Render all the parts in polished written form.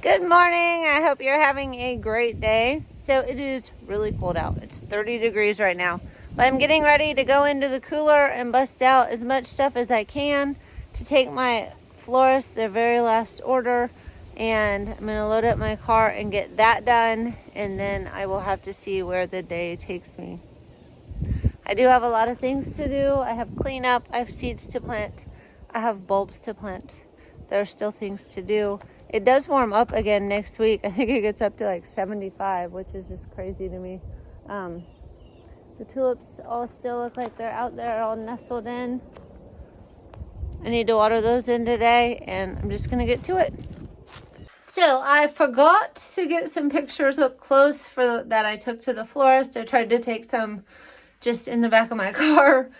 Good morning. I hope you're having a great day. So it is really cold out. It's 30 degrees right now. But I'm getting ready to go into the cooler and bust out as much stuff as I can to take my Florist, their very last order. And I'm going to load up my car and get that done. And then I will have to see where the day takes me. I do have a lot of things to do. I have cleanup. I have seeds to plant. I have bulbs to plant. There are still things to do. It does warm up again next week. I think it gets up to like 75, which is just crazy to me. The tulips all still look like they're out there all nestled in. I need to water those in today, and I'm just going to get to it. So I forgot to get some pictures up close that I took to the florist. I tried to take some just in the back of my car.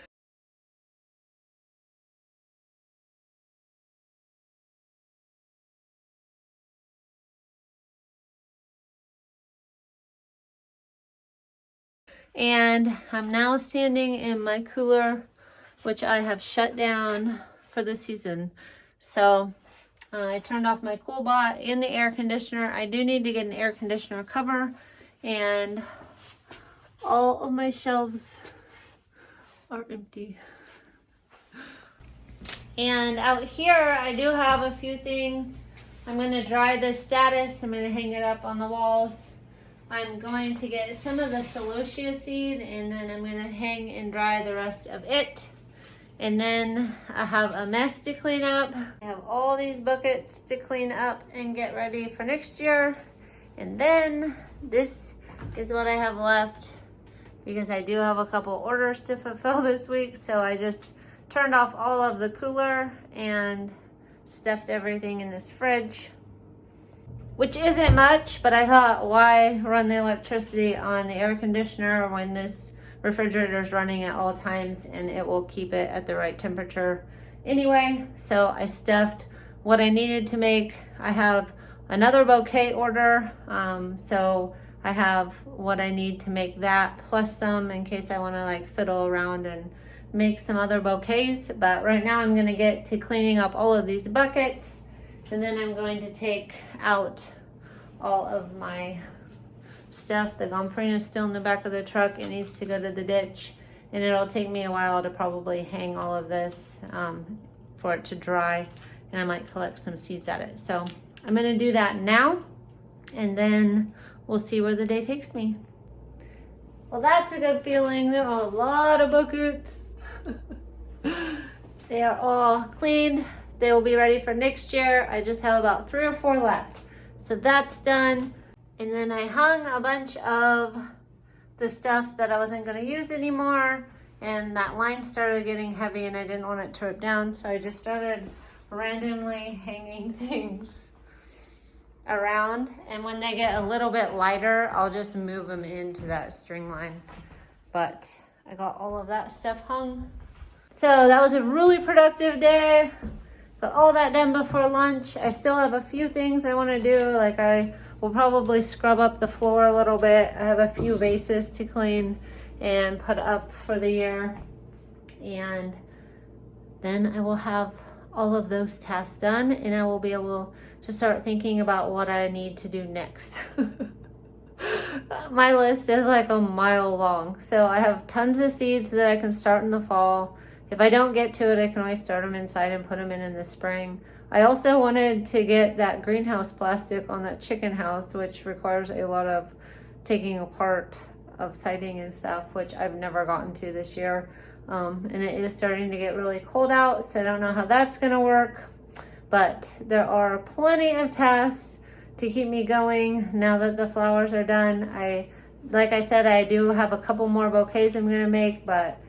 And I'm now standing in my cooler, which I have shut down for the season. So I turned off my cool bot and the air conditioner. I do need to get an air conditioner cover, and all of my shelves are empty. And out here, I do have a few things. I'm going to dry this status. I'm going to hang it up on the walls. I'm going to get some of the celosia seed, and then I'm going to hang and dry the rest of it. And then I have a mess to clean up. I have all these buckets to clean up and get ready for next year. And then this is what I have left, because I do have a couple orders to fulfill this week. So I just turned off all of the cooler and stuffed everything in this fridge, which isn't much, but I thought, why run the electricity on the air conditioner when this refrigerator is running at all times and it will keep it at the right temperature anyway. So I stuffed what I needed to make. I have another bouquet order, so I have what I need to make that, plus some in case I want to like fiddle around and make some other bouquets. But right now I'm going to get to cleaning up all of these buckets, and then I'm going to take out all of my stuff. The gomphrena is still in the back of the truck. It needs to go to the ditch, and it'll take me a while to probably hang all of this for it to dry, and I might collect some seeds at it. So I'm going to do that now, and then we'll see where the day takes me. Well, that's a good feeling. There are a lot of buckets. They are all cleaned. They will be ready for next year. I just have about 3 or 4 left. So that's done. And then I hung a bunch of the stuff that I wasn't going to use anymore. And that line started getting heavy and I didn't want it to rip down. So I just started randomly hanging things around. And when they get a little bit lighter, I'll just move them into that string line. But I got all of that stuff hung. So that was a really productive day. Got all that done before lunch. I still have a few things I want to do. Like I will probably scrub up the floor a little bit. I have a few vases to clean and put up for the year. And then I will have all of those tasks done, and I will be able to start thinking about what I need to do next. My list is like a mile long. So I have tons of seeds that I can start in the fall. If I don't get to it, I can always start them inside and put them in the spring. I also wanted to get that greenhouse plastic on that chicken house, which requires a lot of taking apart of siding and stuff, which I've never gotten to this year. And it is starting to get really cold out, so I don't know how that's going to work. But there are plenty of tasks to keep me going now that the flowers are done. Like I said, I do have a couple more bouquets I'm going to make, but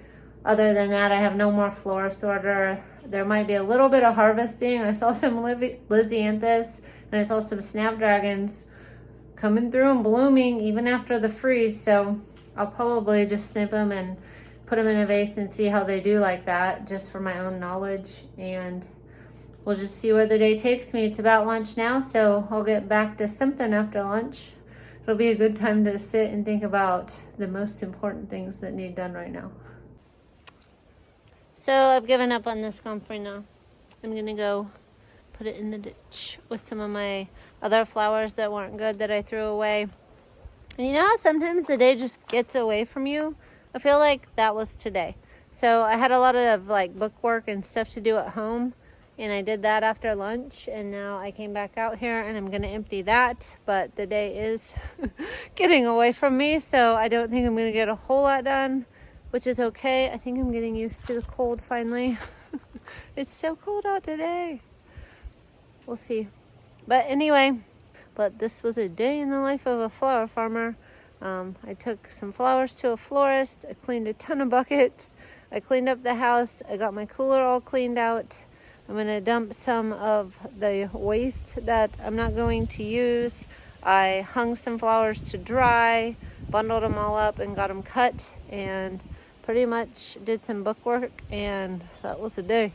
other than that, I have no more florist order. There might be a little bit of harvesting. I saw some Lysianthus and I saw some snapdragons coming through and blooming even after the freeze. So I'll probably just snip them and put them in a vase and see how they do like that, just for my own knowledge. And we'll just see where the day takes me. It's about lunch now, so I'll get back to something after lunch. It'll be a good time to sit and think about the most important things that need done right now. So I've given up on this gomphrena. I'm gonna go put it in the ditch with some of my other flowers that weren't good that I threw away. And you know how sometimes the day just gets away from you? I feel like that was today. So I had a lot of like bookwork and stuff to do at home, and I did that after lunch, and now I came back out here and I'm gonna empty that, but the day is getting away from me, so I don't think I'm gonna get a whole lot done, which is okay. I think I'm getting used to the cold finally. It's so cold out today. We'll see. But anyway, this was a day in the life of a flower farmer. I took some flowers to a florist. I cleaned a ton of buckets. I cleaned up the house. I got my cooler all cleaned out. I'm going to dump some of the waste that I'm not going to use. I hung some flowers to dry, bundled them all up and got them cut, and pretty much did some bookwork, and that was the day.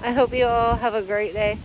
I hope you all have a great day.